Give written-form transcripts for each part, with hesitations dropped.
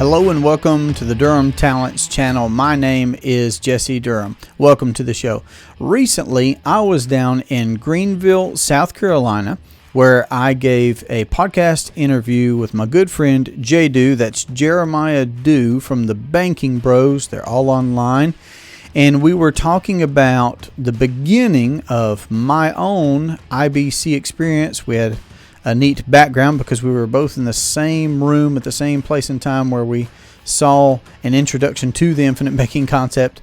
Hello and welcome to the Durham Talents channel. My name is Jesse Durham. Welcome to the show. Recently, I was down in Greenville, South Carolina, where I gave a podcast interview with my good friend JDew. That's Jeremiah Dew from the Banking Bros. They're all online. And we were talking about the beginning of my own IBC experience. We had a neat background because we were both in the same room at the same place and time where we saw an introduction to the infinite banking concept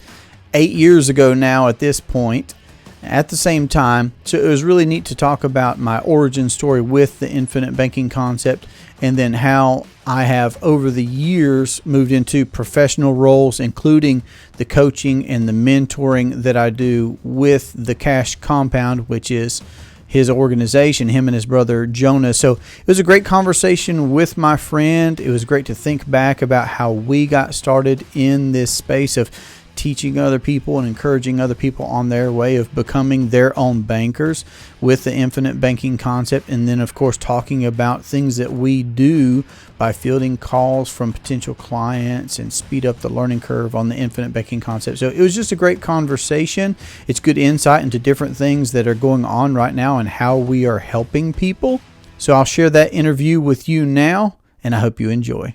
8 years ago now at this point, at the same time. So it was really neat to talk about my origin story with the infinite banking concept, and then how I have over the years moved into professional roles, including the coaching and the mentoring that I do with the Cash Compound, which is his organization, him and his brother Jonah. So it was a great conversation with my friend. It was great to think back about how we got started in this space of teaching other people and encouraging other people on their way of becoming their own bankers with the infinite banking concept. And then, of course, talking about things that we do by fielding calls from potential clients and speed up the learning curve on the infinite banking concept. So it was just a great conversation. It's good insight into different things that are going on right now and how we are helping people. So I'll share that interview with you now, and I hope you enjoy.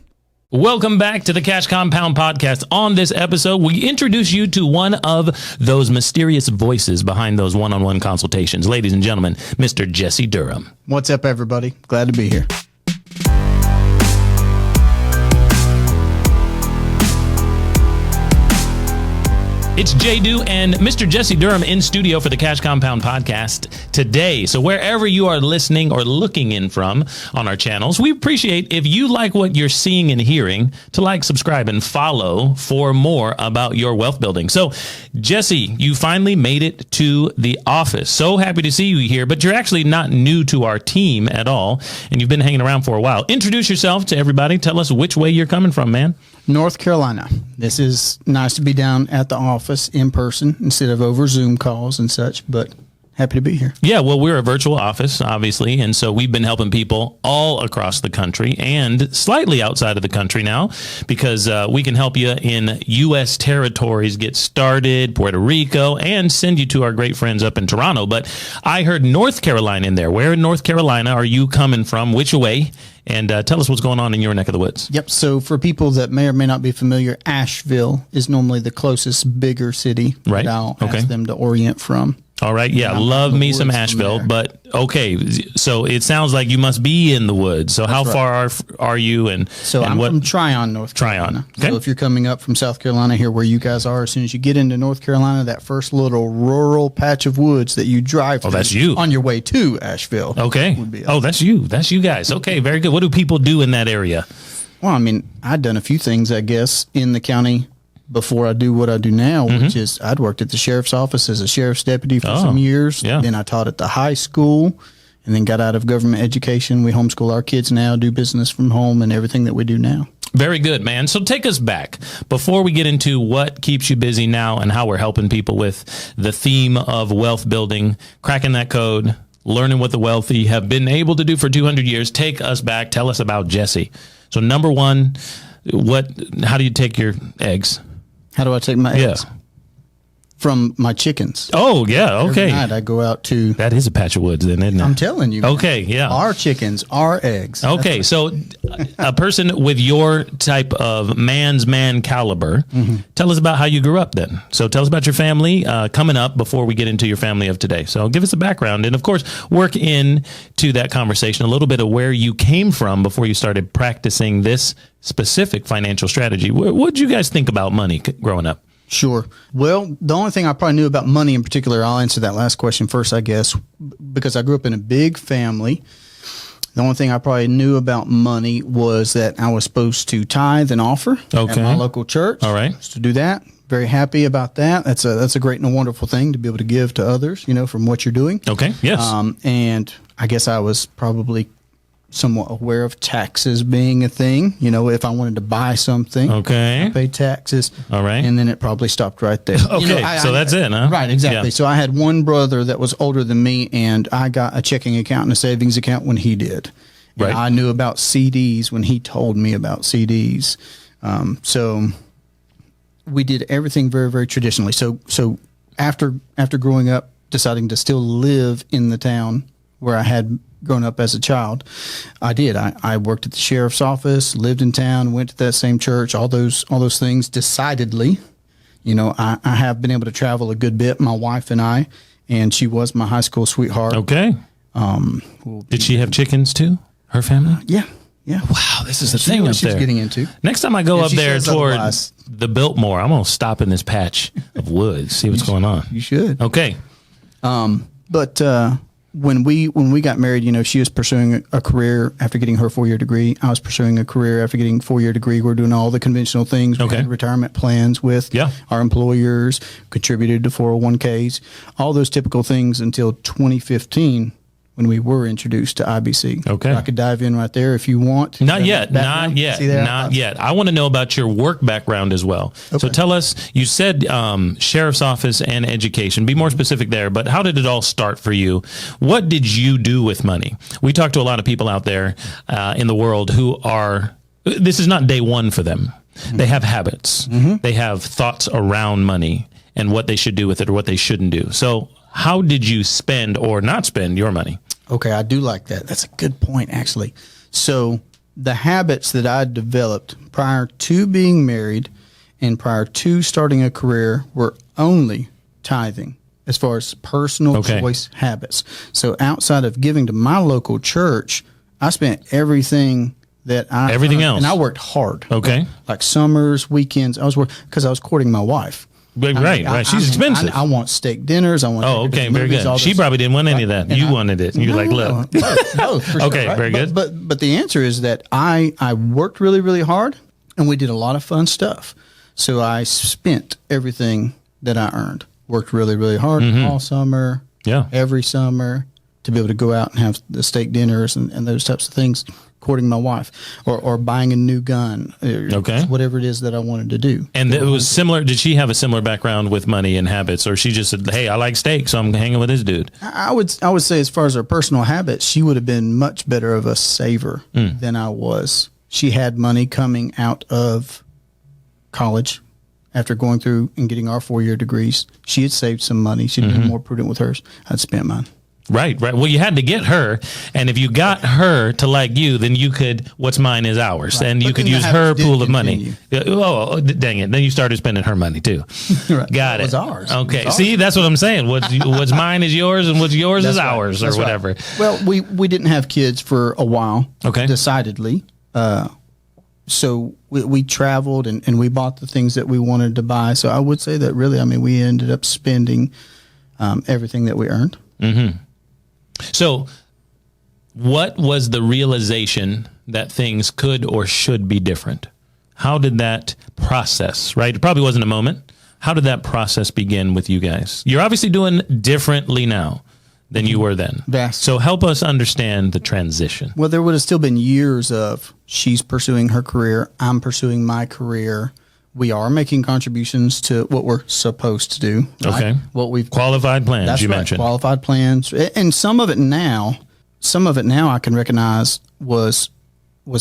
Welcome back to the Cash Compound Podcast. On this episode, we introduce you to one of those mysterious voices behind those one-on-one consultations. Ladies and gentlemen, Mr. Jesse Durham. What's up, everybody? Glad to be here. It's JDew and Mr. Jesse Durham in studio for the Cash Compound Podcast today. So wherever you are listening or looking in from on our channels, we appreciate if you like what you're seeing and hearing to like, subscribe, and follow for more about your wealth building. So Jesse, you finally made it to the office. So happy to see you here, but you're actually not new to our team at all, and you've been hanging around for a while. Introduce yourself to everybody. Tell us which way you're coming from, man. North Carolina. This is nice to be down at the office in person instead of over Zoom calls and such, but happy to be here. Yeah, well, we're a virtual office, obviously, and so we've been helping people all across the country and slightly outside of the country now, because we can help you in U.S. territories get started, Puerto Rico, and send you to our great friends up in Toronto. But I heard North Carolina in there. Where in North Carolina are you coming from? Which way? And tell us what's going on in your neck of the woods. Yep. So for people that may or may not be familiar, Asheville is normally the closest bigger city that I'll ask them to orient from. All right. Yeah. Love me some Asheville. But okay. So it sounds like you must be in the woods. So how far are you? And so I'm from Tryon, North Carolina. Okay. So if you're coming up from South Carolina here where you guys are, as soon as you get into North Carolina, that first little rural patch of woods that you drive through that's you. On your way to Asheville. Okay. That's you. That's you guys. Okay. Very good. What do people do in that area? Well, I mean, I'd done a few things, I guess, in the county before I do what I do now, which is I'd worked at the sheriff's office as a sheriff's deputy for some years. Yeah. Then I taught at the high school and then got out of government education. We homeschool our kids now, do business from home and everything that we do now. Very good, man. So take us back before we get into what keeps you busy now and how we're helping people with the theme of wealth building, cracking that code, learning what the wealthy have been able to do for 200 years. Take us back. Tell us about Jesse. So number one, how do you take your eggs? How do I take my eggs? From my chickens. Oh, yeah. Okay. Every night I go out to... That is a patch of woods then, isn't it? I'm telling you. Okay, yeah. Our chickens, our eggs. Okay, so a person with your type of man's man caliber, tell us about how you grew up then. So tell us about your family coming up before we get into your family of today. So give us a background and, of course, work into that conversation a little bit of where you came from before you started practicing this specific financial strategy. What did you guys think about money growing up? Sure. Well, the only thing I probably knew about money in particular, I'll answer that last question first, I guess, because I grew up in a big family. The only thing I probably knew about money was that I was supposed to tithe and offer at my local church. All right. To do that. Very happy about that. That's a great and a wonderful thing to be able to give to others, from what you're doing. Okay. Yes. And I guess I was probably somewhat aware of taxes being a thing. If I wanted to buy something, I pay taxes. All right. And then it probably stopped right there. Okay. So that's it, huh? Right, exactly. Yeah. So I had one brother that was older than me, and I got a checking account and a savings account when he did. Right. And I knew about CDs when he told me about CDs. So we did everything very, very traditionally. So after growing up, deciding to still live in the town where I had grown up as a child, I did. I worked at the sheriff's office, lived in town, went to that same church, all those things. Decidedly, I have been able to travel a good bit, my wife and I, and she was my high school sweetheart. Okay. Did she have chickens too? Her family? Yeah. Wow, this is the thing up she was there. getting into. Next time I go up there toward otherwise. the Biltmore, I'm going to stop in this patch of woods, see what's going on. You should. Okay. But when we got married, she was pursuing a career after getting her 4-year degree. I was pursuing a career after getting a 4-year degree. We're doing all the conventional things. We had retirement plans with our employers, contributed to 401ks, all those typical things until 2015 when we were introduced to IBC. Okay. I could dive in right there if you want. Not yet. I want to know about your work background as well. Okay. So tell us, you said sheriff's office and education. Be more specific there, but how did it all start for you? What did you do with money? We talk to a lot of people out there in the world who this is not day one for them. Mm-hmm. They have habits. Mm-hmm. They have thoughts around money and what they should do with it or what they shouldn't do. So how did you spend or not spend your money? Okay, I do like that. That's a good point, actually. So the habits that I developed prior to being married and prior to starting a career were only tithing as far as personal choice habits. So outside of giving to my local church, I spent everything that everything else. And I worked hard. Okay. Like summers, weekends. I was working because I was courting my wife. Right. She's expensive. I want steak dinners. I want. Okay, very good. She probably didn't want any of that. You wanted it. You're like, look. Both, for sure, okay, right? very good. But the answer is that I worked really, really hard, and we did a lot of fun stuff. So I spent everything that I earned. Worked really, really hard all summer. Yeah. Every summer to be able to go out and have the steak dinners and those types of things. Courting my wife or buying a new gun, whatever it is that I wanted to do. And it was similar. Did she have a similar background with money and habits, or she just said, "Hey, I like steak, so I'm hanging with this dude"? I would say, as far as her personal habits, she would have been much better of a saver than I was. She had money coming out of college after going through and getting our 4-year degrees. She had saved some money. She'd been more prudent with hers. I'd spent mine. Right. Well, you had to get her, and if you got her to like you, then you could, what's mine is ours, and you could use her pool of money. Oh, dang it. Then you started spending her money, too. Right. Got it. It was ours. Okay. See, that's what I'm saying. What's mine is yours, and what's yours is ours, or whatever. Right. Well, we didn't have kids for a while, decidedly. So we traveled, and we bought the things that we wanted to buy. So I would say that really, we ended up spending everything that we earned. Mm-hmm. So what was the realization that things could or should be different? How did that process, right? It probably wasn't a moment. How did that process begin with you guys? You're obviously doing differently now than you were then. So help us understand the transition. Well, there would have still been years of she's pursuing her career, I'm pursuing my career. We are making contributions to what we're supposed to do. Right? Okay. What we've qualified plans. That's you right, mentioned qualified plans, and some of it now I can recognize was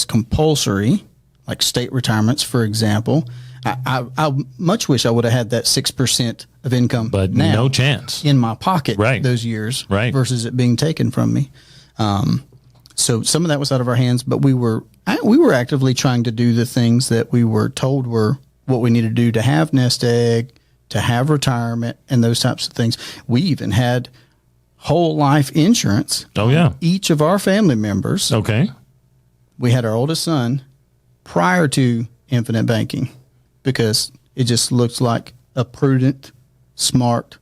compulsory, like state retirements, for example. I much wish I would have had that 6% of income, but now no chance in my pocket. Those years, versus it being taken from me. So some of that was out of our hands, but we were actively trying to do the things that we were told were what we needed to do to have nest egg, to have retirement, and those types of things. We even had whole life insurance. Oh, yeah. Each of our family members. Okay. We had our oldest son prior to infinite banking because it just looks like a prudent, smart,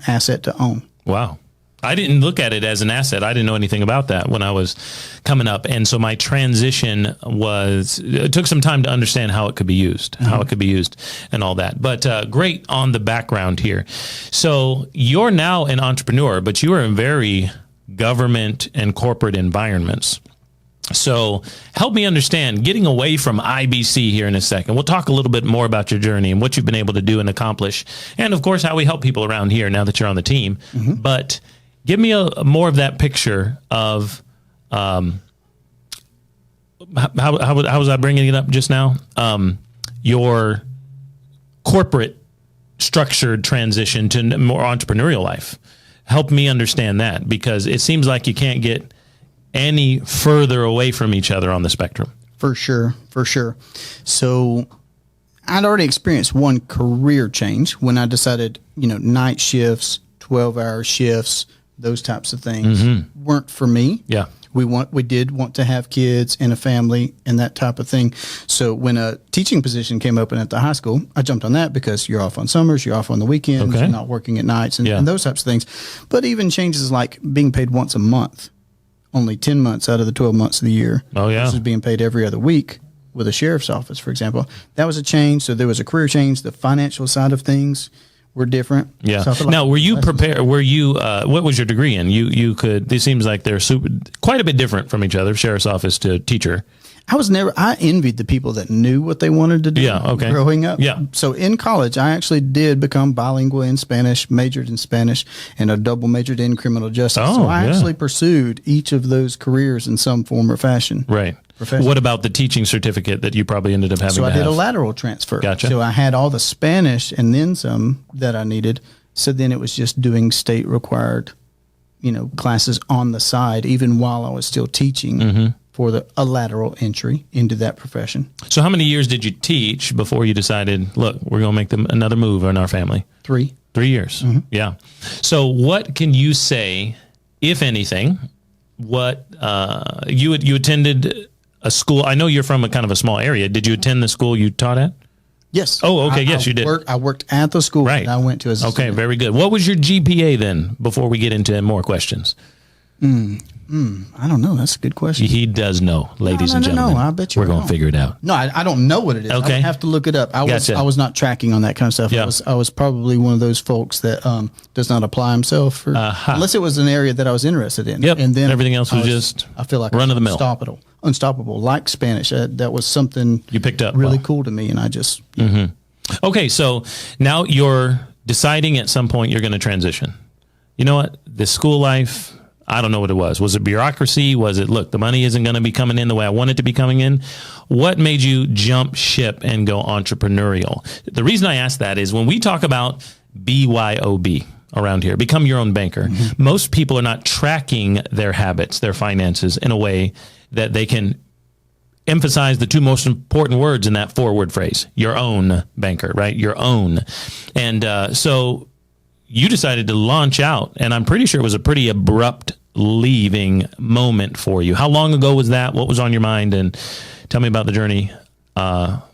asset to own. Wow. I didn't look at it as an asset. I didn't know anything about that when I was coming up. And so my transition it took some time to understand how it could be used, and all that. But great on the background here. So you're now an entrepreneur, but you are in very government and corporate environments. So help me understand getting away from IBC here in a second. We'll talk a little bit more about your journey and what you've been able to do and accomplish. And of course, how we help people around here now that you're on the team. Mm-hmm. But give me more of that picture of how was I bringing it up just now? your corporate structured transition to more entrepreneurial life. Help me understand that, because it seems like you can't get any further away from each other on the spectrum. For sure. So I'd already experienced one career change when I decided, night shifts, 12-hour shifts, those types of things weren't for me. Yeah. We did want to have kids and a family and that type of thing. So when a teaching position came open at the high school, I jumped on that because you're off on summers, you're off on the weekends, you're not working at nights and those types of things. But even changes like being paid once a month, only 10 months out of the 12 months of the year. Oh, yeah. Versus being paid every other week with a sheriff's office, for example. That was a change. So there was a career change. The financial side of things were different. Yeah. So now, were you prepared? Were you? What was your degree in? You could. This seems like they're quite a bit different from each other. Sheriff's office to teacher. I envied the people that knew what they wanted to do. Growing up. Yeah. So in college, I actually did become bilingual in Spanish, majored in Spanish, and a double majored in criminal justice. So I actually pursued each of those careers in some form or fashion. Right. What about the teaching certificate that you probably ended up having? So I did a lateral transfer. Gotcha. So I had all the Spanish and then some that I needed. So then it was just doing state required, classes on the side, even while I was still teaching for a lateral entry into that profession. So how many years did you teach before you decided, look, we're going to make another move in our family? 3. 3 years. Yeah. So what can you say, if anything, what you attended a school? I know you're from a kind of a small area. Did you attend the school you taught at? Yes. Oh, okay. Yes, you did. I worked at the school that I went to as a student. Very good. What was your GPA then, before we get into more questions? I don't know. That's a good question. He does know, ladies and gentlemen. No, I bet you we're going to figure it out. No, I don't know what it is. Okay. I have to look it up. I was not tracking on that kind of stuff. Yeah. I was probably one of those folks that does not apply himself unless it was an area that I was interested in. Yep. And then everything else was just I feel like run of the mill. Unstoppable, like Spanish. That was something you picked up really cool to me, and I just Okay, so now you're deciding at some point you're going to transition. You know what? This school life, I don't know what it was. Was it bureaucracy? Was it, look, the money isn't going to be coming in the way I want it to be coming in? What made you jump ship and go entrepreneurial? The reason I ask that is when we talk about BYOB around here, become your own banker, most people are not tracking their habits, their finances in a way that they can emphasize the two most important words in that 4-word phrase: your own banker, right? Your own. And so you decided to launch out, and I'm pretty sure it was a pretty abrupt leaving moment for you. How long ago was that? What was on your mind? And tell me about the journey up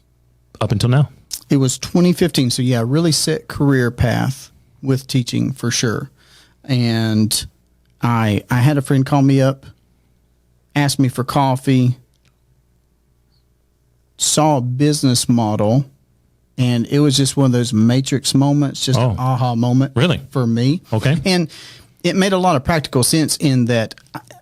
until now. It was 2015. So yeah, really set career path with teaching for sure. And I had a friend call me up, asked me for coffee, saw a business model, and it was just one of those matrix moments, just an aha moment for me. Okay. And it made a lot of practical sense in that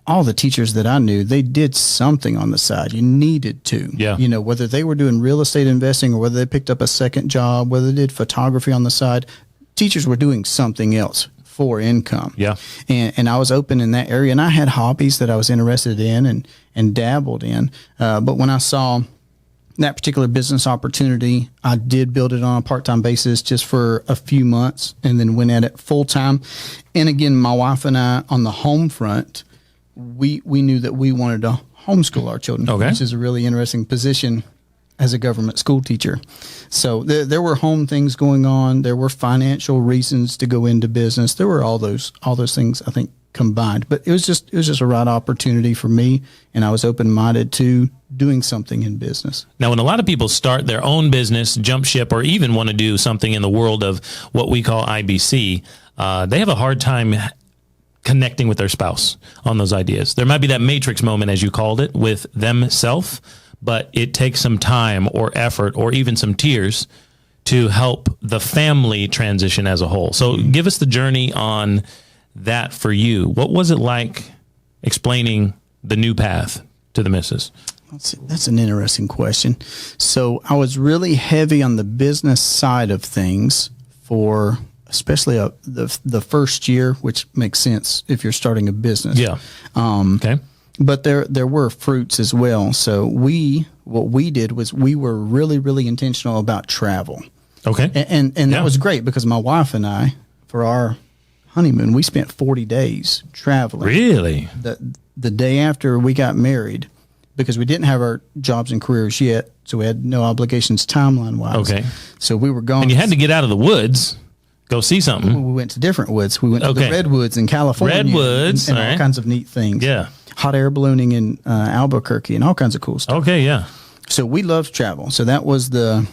all the teachers that I knew, they did something on the side. You needed to. Yeah. Whether they were doing real estate investing or whether they picked up a second job, whether they did photography on the side, teachers were doing something else for income. Yeah. And I was open in that area, and I had hobbies that I was interested in and dabbled in. But when I saw that particular business opportunity, I did build it on a part-time basis just for a few months and then went at it full-time. And again, my wife and I on the home front, we knew that we wanted to homeschool our children, which is a really interesting position as a government school teacher. So there were home things going on. There were financial reasons to go into business. There were all those things, I think, combined. But it was just a right opportunity for me, and I was open-minded to doing something in business. Now, when a lot of people start their own business, jump ship, or even want to do something in the world of what we call IBC, they have a hard time connecting with their spouse on those ideas. There might be that matrix moment, as you called it, with themself, but it takes some time or effort or even some tears to help the family transition as a whole. So give us the journey on that for you. What was it like explaining the new path to the missus? That's an interesting question. So I was really heavy on the business side of things for especially the first year, which makes sense if you're starting a business. Yeah. Okay. but there were fruits as well. So what we did was we were really, really intentional about travel. Okay. And that was great because my wife and I, for our honeymoon, we spent 40 days traveling. Really? The day after we got married, because we didn't have our jobs and careers yet, so we had no obligations timeline-wise. Okay. So we were gone. And you had to get out of the woods, go see something. We went to different woods. We went to the redwoods in California. Redwoods. And all kinds of neat things. Yeah. Hot air ballooning in Albuquerque and all kinds of cool stuff. Okay, yeah. So we loved travel. So that was the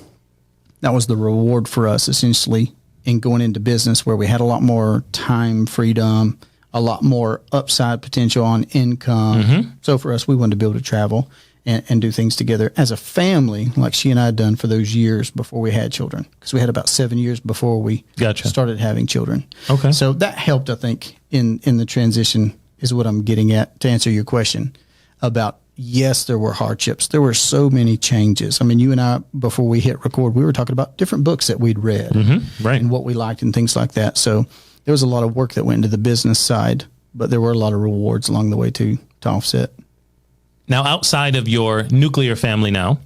reward for us, essentially, in going into business, where we had a lot more time freedom, a lot more upside potential on income. Mm-hmm. So for us, we wanted to be able to travel and do things together as a family, like she and I had done for those years before we had children, because we had about 7 years before we started having children. Okay. So that helped, I think, in the transition, is what I'm getting at, to answer your question about, yes, there were hardships. There were so many changes. I mean, you and I, before we hit record, we were talking about different books that we'd read, right, and what we liked and things like that. So there was a lot of work that went into the business side, but there were a lot of rewards along the way to offset. Now, outside of your nuclear family now,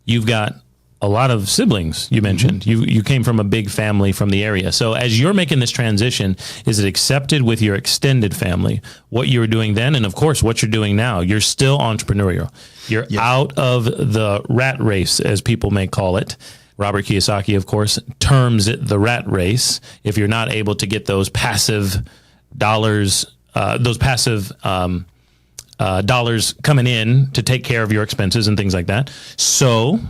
you've got a lot of siblings, you mentioned. You came from a big family from the area. So as you're making this transition, is it accepted with your extended family, what you were doing then, and of course, what you're doing now? You're still entrepreneurial. You're out of the rat race, as people may call it. Robert Kiyosaki, of course, terms it the rat race. If you're not able to get those passive dollars, dollars coming in to take care of your expenses and things like that. So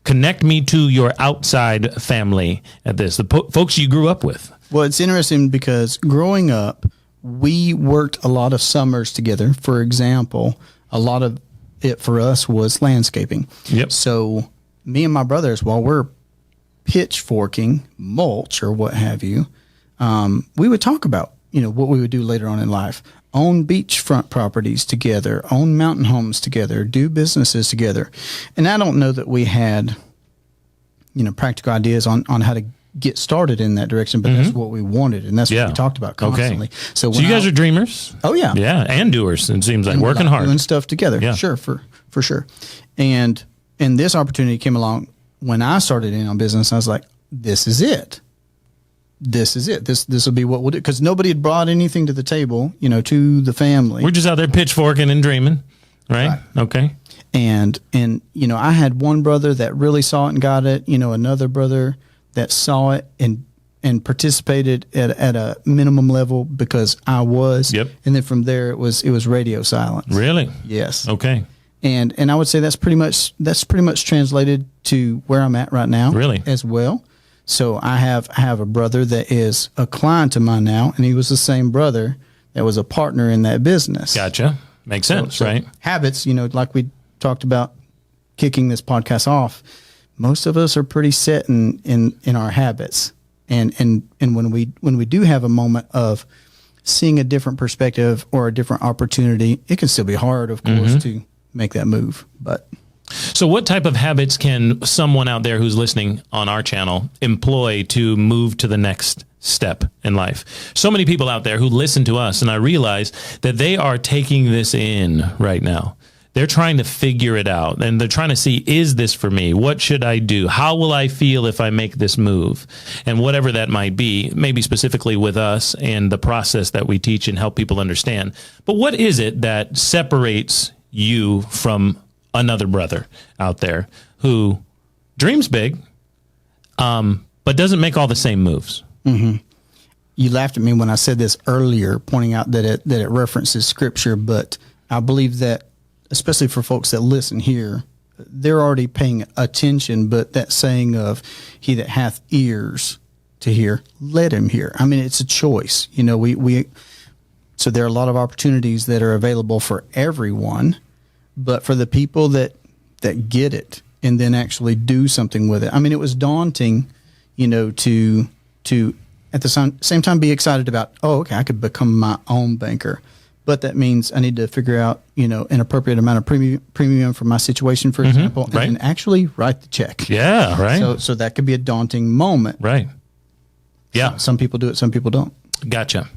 connect me to your outside family at this, the folks you grew up with. Well, it's interesting because growing up, we worked a lot of summers together. For example, a lot of it for us was landscaping. Yep. So me and my brothers, while we're pitchforking mulch or what have you, we would talk about, what we would do later on in life. Own beachfront properties together, own mountain homes together, do businesses together. And I don't know that we had, practical ideas on how to get started in that direction, but that's what we wanted. And that's what we talked about constantly. Okay. So you guys are dreamers? Oh, yeah. Yeah, and doers, it seems like, working hard. Doing stuff together. Yeah. Sure, for sure. And this opportunity came along when I started in on business. I was like, this is it. This is it. This will be what we'll do. Because nobody had brought anything to the table, to the family. We're just out there pitchforking and dreaming, right? Okay. And I had one brother that really saw it and got it. Another brother that saw it and participated at a minimum level because I was. Yep. And then from there it was radio silence. Really? Yes. Okay. And I would say that's pretty much translated to where I'm at right now. Really? As well. So I have a brother that is a client of mine now, and he was the same brother that was a partner in that business. Gotcha. Makes sense, right? Habits, like we talked about kicking this podcast off, most of us are pretty set in our habits. And when we do have a moment of seeing a different perspective or a different opportunity, it can still be hard, of course, to make that move. But so what type of habits can someone out there who's listening on our channel employ to move to the next step in life? So many people out there who listen to us, and I realize that they are taking this in right now. They're trying to figure it out, and they're trying to see, is this for me? What should I do? How will I feel if I make this move? And whatever that might be, maybe specifically with us and the process that we teach and help people understand. But what is it that separates you from another brother out there who dreams big, but doesn't make all the same moves? Mm-hmm. You laughed at me when I said this earlier, pointing out that it references scripture, but I believe that, especially for folks that listen here, they're already paying attention, but that saying of he that hath ears to hear, let him hear. I mean, it's a choice. So there are a lot of opportunities that are available for everyone. But for the people that get it and then actually do something with it, I mean, it was daunting, to at the same time be excited about, okay, I could become my own banker. But that means I need to figure out, an appropriate amount of premium for my situation, for example, and then actually write the check. Yeah, right. So that could be a daunting moment. Right. Yeah. Some people do it, some people don't. Gotcha.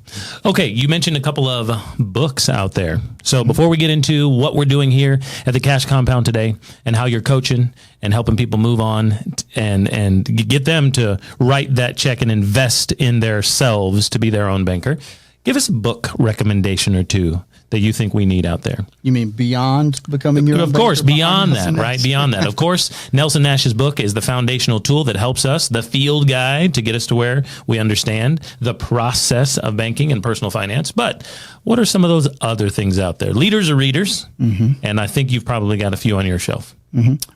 Okay, you mentioned a couple of books out there. So before we get into what we're doing here at the Cash Compound today and how you're coaching and helping people move on and get them to write that check and invest in themselves to be their own banker, give us a book recommendation or two that you think we need out there. You mean beyond becoming your own banker? Of course, beyond that, right? Beyond that. Of course, Nelson Nash's book is the foundational tool that helps us, the field guide to get us to where we understand the process of banking and personal finance. But what are some of those other things out there? Leaders are readers, and I think you've probably got a few on your shelf.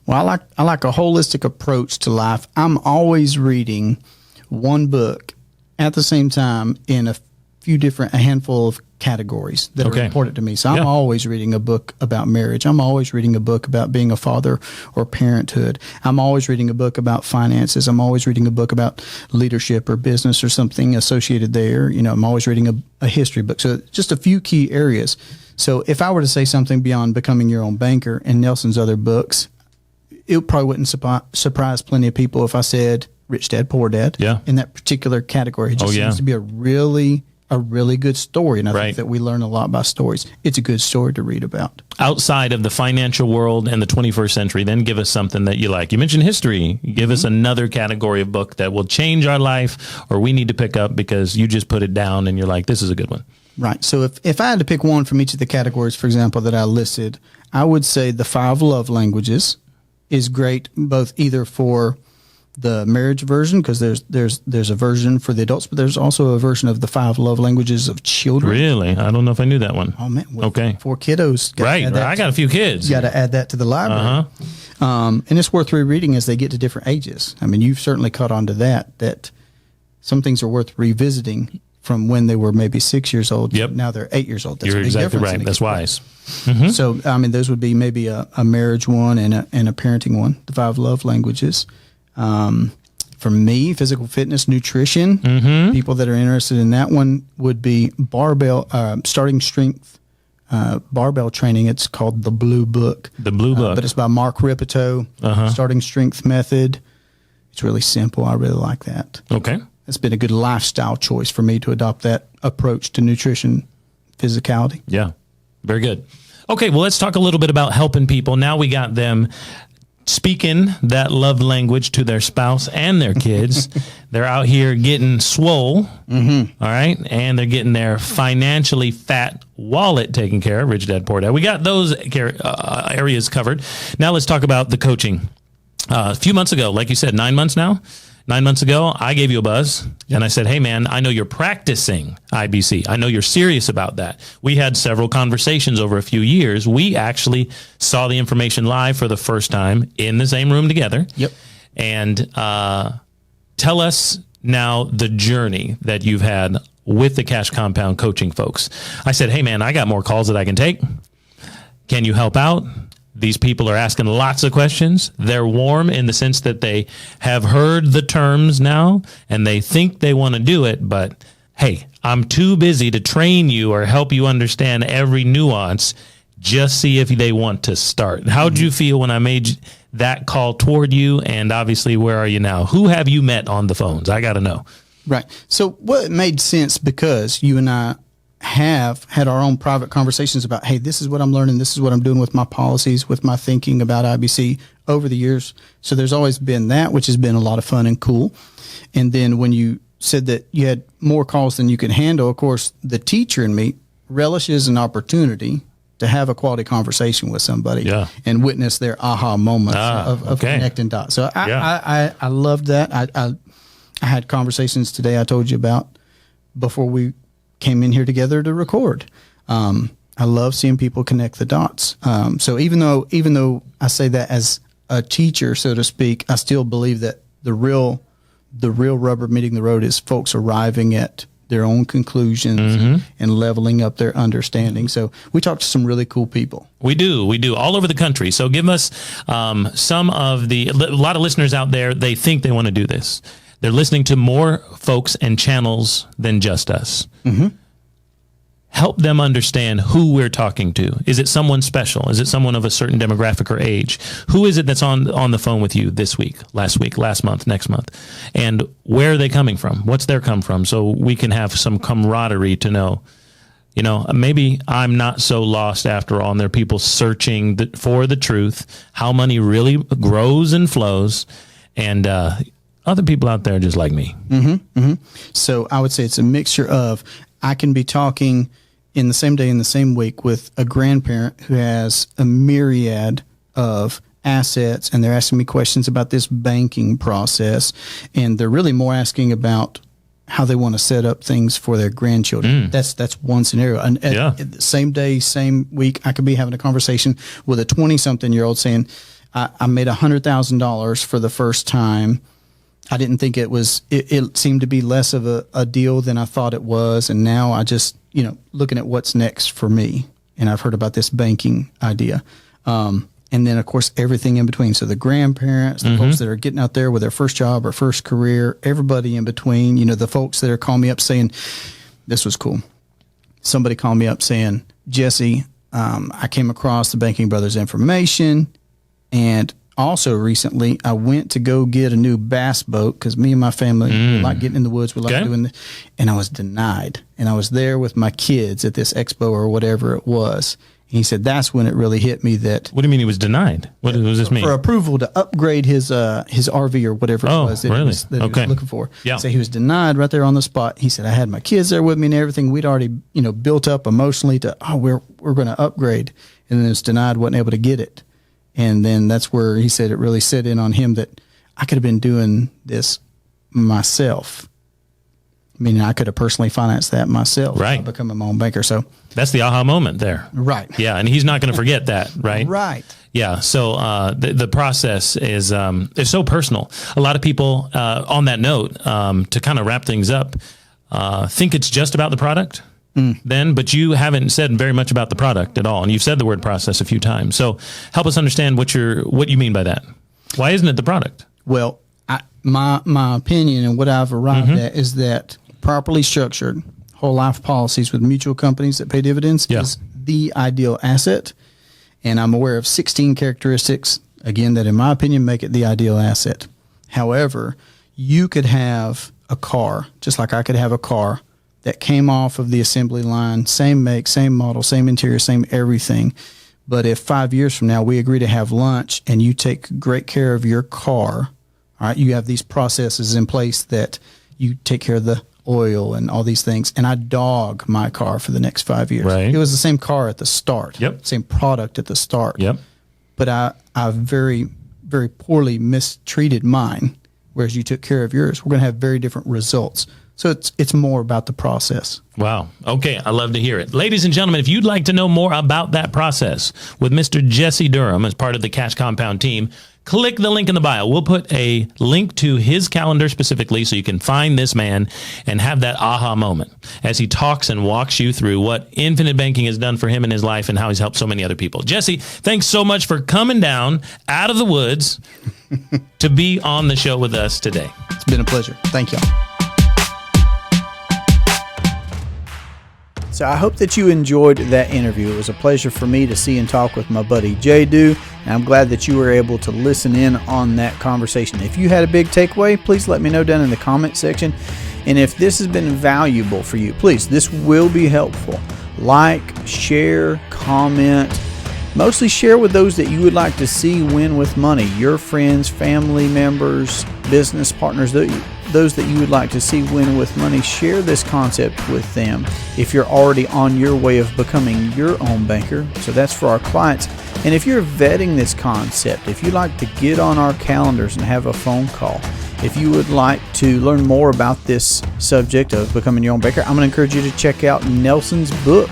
Well, I like a holistic approach to life. I'm always reading one book at the same time in a handful of categories that are important to me. So I'm always reading a book about marriage. I'm always reading a book about being a father or parenthood. I'm always reading a book about finances. I'm always reading a book about leadership or business or something associated there. You know, I'm always reading a history book. So just a few key areas. So if I were to say something beyond becoming your own banker and Nelson's other books, it probably wouldn't surprise plenty of people if I said Rich Dad, Poor Dad in that particular category. It just seems to be a really good story. And I think that we learn a lot by stories. It's a good story to read about. Outside of the financial world and the 21st century, then give us something that you like. You mentioned history. Give us another category of book that will change our life or we need to pick up because you just put it down and you're like, this is a good one. Right. So if I had to pick one from each of the categories, for example, that I listed, I would say The 5 Love Languages is great, both either for the marriage version, because there's a version for the adults, but there's also a version of the 5 Love Languages of Children. Really? I don't know if I knew that one. Oh man! Okay. 4 kiddos. Right. I got a few kids. You got to add that to the library. And it's worth rereading as they get to different ages. I mean, you've certainly caught on to that some things are worth revisiting from when they were maybe 6 years old. Yep. Now they're 8 years old. That's You're exactly right. That's wise. So, I mean, those would be maybe a marriage one and a parenting one, the 5 Love Languages. For me, physical fitness, nutrition, people that are interested in that one would be starting strength, barbell training. It's called The Blue Book. The Blue Book. But it's by Mark Ripito, Starting Strength Method. It's really simple. I really like that. Okay. It's been a good lifestyle choice for me to adopt that approach to nutrition, physicality. Yeah. Very good. Okay. Well, let's talk a little bit about helping people. Now we got them speaking that love language to their spouse and their kids. They're out here getting swole, all right? And they're getting their financially fat wallet taken care of, Rich Dad, Poor Dad. We got those areas covered. Now let's talk about the coaching. A few months ago, like you said, 9 months now, 9 months ago, I gave you a buzz and I said, hey man, I know you're practicing IBC. I know you're serious about that. We had several conversations over a few years. We actually saw the information live for the first time in the same room together. Yep. And tell us now the journey that you've had with the Cash Compound coaching folks. I said, hey man, I got more calls that I can take. Can you help out? These people are asking lots of questions. They're warm in the sense that they have heard the terms now and they think they want to do it. But hey, I'm too busy to train you or help you understand every nuance. Just see if they want to start. How did you feel when I made that call toward you? And obviously, where are you now? Who have you met on the phones? I got to know. Right. So it made sense because you and I have had our own private conversations about, hey, this is what I'm learning. This is what I'm doing with my policies, with my thinking about IBC over the years. So there's always been that, which has been a lot of fun and cool. And then when you said that you had more calls than you could handle, of course, the teacher in me relishes an opportunity to have a quality conversation with somebody and witness their aha moments of connecting dots. So I loved that. I had conversations today I told you about before we came in here together to record. I love seeing people connect the dots. So even though I say that as a teacher, so to speak, I still believe that the real rubber meeting the road is folks arriving at their own conclusions and leveling up their understanding. So we talked to some really cool people. We do all over the country. So give us some of a lot of listeners out there, they think they want to do this. They're listening to more folks and channels than just us. help them understand who we're talking to. Is it someone special? Is it someone of a certain demographic or age? Who is it that's on the phone with you this week, last month, next month? And where are they coming from? What's their come from? So we can have some camaraderie to know, maybe I'm not so lost after all, and there are people searching for the truth, how money really grows and flows, and other people out there just like me. So I would say it's a mixture of, I can be talking in the same day, in the same week, with a grandparent who has a myriad of assets, and they're asking me questions about this banking process, and they're really more asking about how they want to set up things for their grandchildren. That's one scenario. And at the same day, same week, I could be having a conversation with a 20-something-year-old saying, I made $100,000 for the first time. I didn't think it seemed to be less of a deal than I thought it was. And now I just, looking at what's next for me. And I've heard about this banking idea. And then, of course, everything in between. So the grandparents, the folks that are getting out there with their first job or first career, everybody in between, the folks that are calling me up saying, this was cool. Somebody called me up saying, Jesse, I came across the Banking Brothers information, and also recently I went to go get a new bass boat because me and my family like getting in the woods. We like doing this, and I was denied. And I was there with my kids at this expo or whatever it was. He said that's when it really hit me that. What do you mean he was denied? What does this mean? For approval to upgrade his RV or whatever it was that, he was looking for. Yeah. So he was denied right there on the spot. He said, I had my kids there with me and everything. We'd already, built up emotionally to, we're going to upgrade. And then it was denied, wasn't able to get it. And then that's where he said it really set in on him that I could have been doing this myself. Meaning I could have personally financed that myself. Right. Becoming my own banker. So that's the aha moment there. Right. Yeah. And he's not going to forget that. Right. Right. Yeah. So the process is so personal. A lot of people on that note, to kind of wrap things up, think it's just about the product. Then, but you haven't said very much about the product at all. And you've said the word process a few times. So help us understand what you mean by that. Why isn't it the product? Well, my opinion and what I've arrived at is that properly structured whole life policies with mutual companies that pay dividends is the ideal asset. And I'm aware of 16 characteristics, again, that in my opinion make it the ideal asset. However, you could have a car, just like I could have a car that came off of the assembly line, same make, same model, same interior, same everything. But if 5 years from now we agree to have lunch and you take great care of your car, all right, you have these processes in place that you take care of the oil and all these things, and I dog my car for the next 5 years. Right. It was the same car at the start. Yep. Same product at the start. Yep. But I very, very poorly mistreated mine, whereas you took care of yours. We're going to have very different results. So it's more about the process. Wow. Okay. I love to hear it. Ladies and gentlemen, if you'd like to know more about that process with Mr. Jesse Durham as part of the Cash Compound team, click the link in the bio. We'll put a link to his calendar specifically so you can find this man and have that aha moment as he talks and walks you through what infinite banking has done for him in his life and how he's helped so many other people. Jesse, thanks so much for coming down out of the woods to be on the show with us today. It's been a pleasure. Thank y'all. So I hope that you enjoyed that interview. It was a pleasure for me to see and talk with my buddy JDew, and I'm glad that you were able to listen in on that conversation. If you had a big takeaway, please let me know down in the comment section. And if this has been valuable for you, please, this will be helpful. Like, share, comment. Mostly share with those that you would like to see win with money. Your friends, family members, business partners, those that you would like to see win with money. Share this concept with them if you're already on your way of becoming your own banker. So that's for our clients. And if you're vetting this concept, if you'd like to get on our calendars and have a phone call, if you would like to learn more about this subject of becoming your own banker, I'm going to encourage you to check out Nelson's book.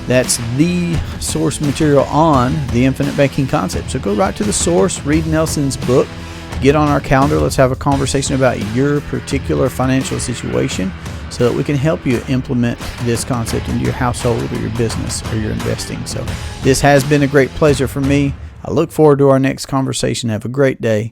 That's the source material on the infinite banking concept. So go right to the source, read Nelson's book, get on our calendar. Let's have a conversation about your particular financial situation so that we can help you implement this concept into your household or your business or your investing. So this has been a great pleasure for me. I look forward to our next conversation. Have a great day.